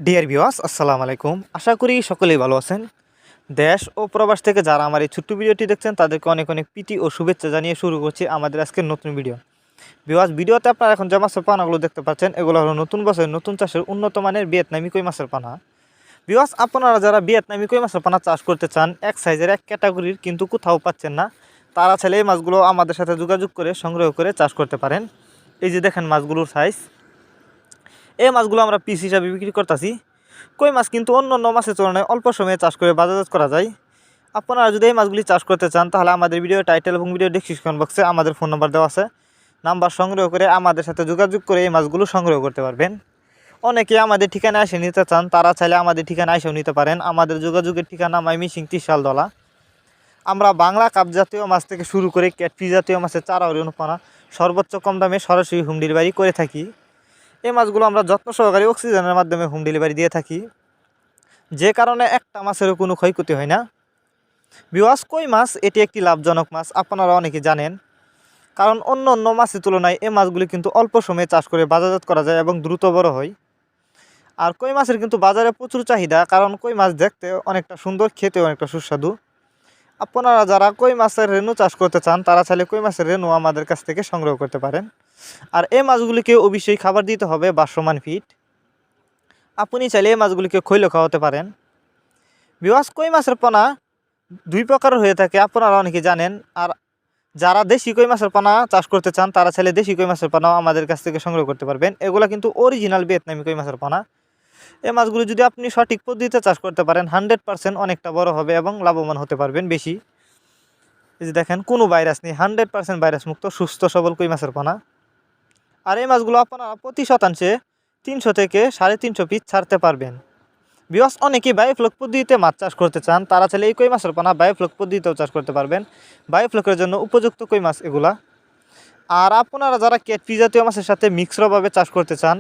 Dear viewers, আসসালামু আলাইকুম। আশা করি সকলেই ভালো আছেন। দেশ ও প্রবাস থেকে যারা আমার এই ছোট্ট ভিডিওটি দেখছেন তাদেরকে অনেক অনেক প্রীতি ও শুভেচ্ছা জানিয়ে শুরু করছি আমাদের আজকের নতুন ভিডিও। ভিউয়ার্স, ভিডিওতে আপনারা এখন যে মাছের পানাগুলো দেখতে পাচ্ছেন এগুলো হলো নতুন বছরের নতুন চাষের উন্নত মানের ভিয়েতনামি কই মাছের পানা। ভিউয়ার্স, আপনারা যারা ভিয়েতনামি কই মাছের পানা চাষ করতে চান, এক সাইজের এক ক্যাটাগরির কিন্তু কোথাও পাচ্ছেন না, তারা চাইলে এই মাছগুলো আমাদের সাথে যোগাযোগ করে সংগ্রহ করে চাষ করতে পারেন। এই যে দেখেন মাছগুলোর সাইজ, এই মাছগুলো আমরা পিস হিসাবে বিক্রি করতেছি। কই মাছ কিন্তু অন্য অন্য মাছের তুলনায় অল্প সময়ে চাষ করে বাজারজাত করা যায়। আপনারা যদি এই মাছগুলি চাষ করতে চান তাহলে আমাদের ভিডিও টাইটেল এবং ভিডিও ডেসক্রিপশন বক্সে আমাদের ফোন নাম্বার দেওয়া আছে। নাম্বার সংগ্রহ করে আমাদের সাথে যোগাযোগ করে এই মাছগুলো সংগ্রহ করতে পারবেন। অনেকে আমাদের ঠিকানায় এসে নিতে চান, তারা চাইলে আমাদের ঠিকানায় এসেও নিতে পারেন। আমাদের যোগাযোগের ঠিকানা ময়মনসিংহ ত্রিশালদলা। আমরা বাংলা কাপ জাতীয় মাছ থেকে শুরু করে ক্যাটফিশ জাতীয় মাছের চারা ও অনুপানা সর্বোচ্চ কম দামে সরাসরি হোম ডেলিভারি করে থাকি। এই মাছগুলো আমরা যত্ন সহকারে অক্সিজেনের মাধ্যমে হোম ডেলিভারি দিয়ে থাকি, যে কারণে একটা মাছেরও কোনো ক্ষয়ক্ষতি হয় না। ভিউয়ার্স, কই মাছ এটি একটি লাভজনক মাছ, আপনারা অনেকে জানেন। কারণ অন্য অন্য মাছের তুলনায় এই মাছগুলি কিন্তু অল্প সময়ে চাষ করে বাজারজাত করা যায় এবং দ্রুত বড় হয়। আর কই মাছের কিন্তু বাজারে প্রচুর চাহিদা, কারণ কই মাছ দেখতে অনেকটা সুন্দর, খেতে অনেকটা সুস্বাদু। আপনারা যারা কই মাছের রেণু চাষ করতে চান তারা চাইলে কই মাছের রেণু আমাদের কাছ থেকে সংগ্রহ করতে পারেন। আর এই মাছগুলিকে অবশ্যই খাবার দিতে হবে বাসমান ফিড। আপনি চাইলে এই মাছগুলিকে খৈল খাওয়াতে পারেন। ভিউয়ার্স, কই মাছের পোনা দুই প্রকারের হয়ে থাকে, আপনারা অনেকে জানেন। আর যারা দেশি কই মাছের পোনা চাষ করতে চান তারা চাইলে দেশি কই মাছের পোনাও আমাদের কাছ থেকে সংগ্রহ করতে পারবেন। এগুলো কিন্তু অরিজিনাল ভিয়েতনামি কই মাছের পোনা। এই মাছগুলো যদি আপনি সঠিক পদ্ধতিতে চাষ করতে পারেন 100% অনেকটা বড় হবে এবং লাভবান হতে পারবেন বেশি। এই যে দেখেন, কোনো ভাইরাস নেই, 100% ভাইরাস মুক্ত সুস্থ সবল কই মাছের পোনা। আর এই মাছগুলো আপনারা প্রতি শতাংশে 300 থেকে 350 পিস ছাড়তে পারবেন। ভিউয়ার্স, অনেকেই বায়োফ্লক পদ্ধতিতে মাছ চাষ করতে চান, তারা চাইলে এই কই মাছের পোনা বায়োফ্লক পদ্ধতিতেও চাষ করতে পারবেন। বায়োফ্লকের জন্য উপযুক্ত কই মাছ এগুলা। আর আপনারা যারা ক্যাটফিশ জাতীয় মাছের সাথে মিক্সডভাবে চাষ করতে চান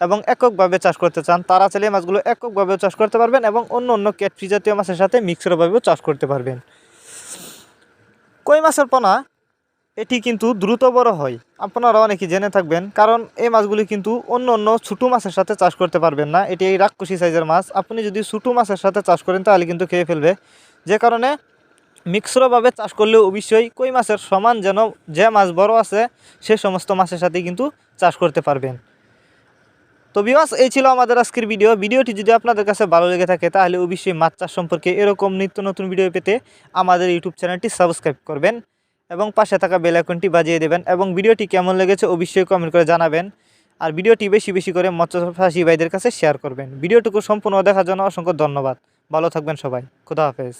এবং এককভাবে চাষ করতে চান, তারা চাইলে এই মাছগুলো এককভাবেও চাষ করতে পারবেন এবং অন্য অন্য ক্যাটফিশ জাতীয় মাছের সাথে মিক্সডভাবেও চাষ করতে পারবেন। কই মাছের পোনা এটি কিন্তু দ্রুত বড় হয়, আপনারা অনেকে জেনে থাকবেন। কারণ এই মাছগুলি কিন্তু অন্য অন্য ছোটো মাছের সাথে চাষ করতে পারবেন না, এটি এই রাক্ষসী সাইজের মাছ। আপনি যদি ছোটো মাছের সাথে চাষ করেন তাহলে কিন্তু খেয়ে ফেলবে, যে কারণে মিক্সরভাবে চাষ করলেও অবশ্যই কই মাছের সমান যেন যে মাছ বড় আছে সে সমস্ত মাছের সাথে কিন্তু চাষ করতে পারবেন। তো ভিউয়ার্স, এই ছিল আমাদের আজকের ভিডিওটি যদি আপনাদের কাছে ভালো লেগে থাকে তাহলে অবশ্যই মাছ চাষ সম্পর্কে এরকম নিত্য নতুন ভিডিও পেতে আমাদের ইউটিউব চ্যানেলটি সাবস্ক্রাইব করবেন এবং পাশে থাকা বেল আইকনটি বাজিয়ে দেবেন এবং ভিডিওটি কেমন লেগেছে অবশ্যই কমেন্ট করে জানাবেন। আর ভিডিওটি বেশি বেশি করে মৎস্যচাষী ভাইদের কাছে শেয়ার করবেন। ভিডিওটুকু সম্পূর্ণ দেখার জন্য অসংখ্য ধন্যবাদ। ভালো থাকবেন সবাই। খোদা হাফেজ।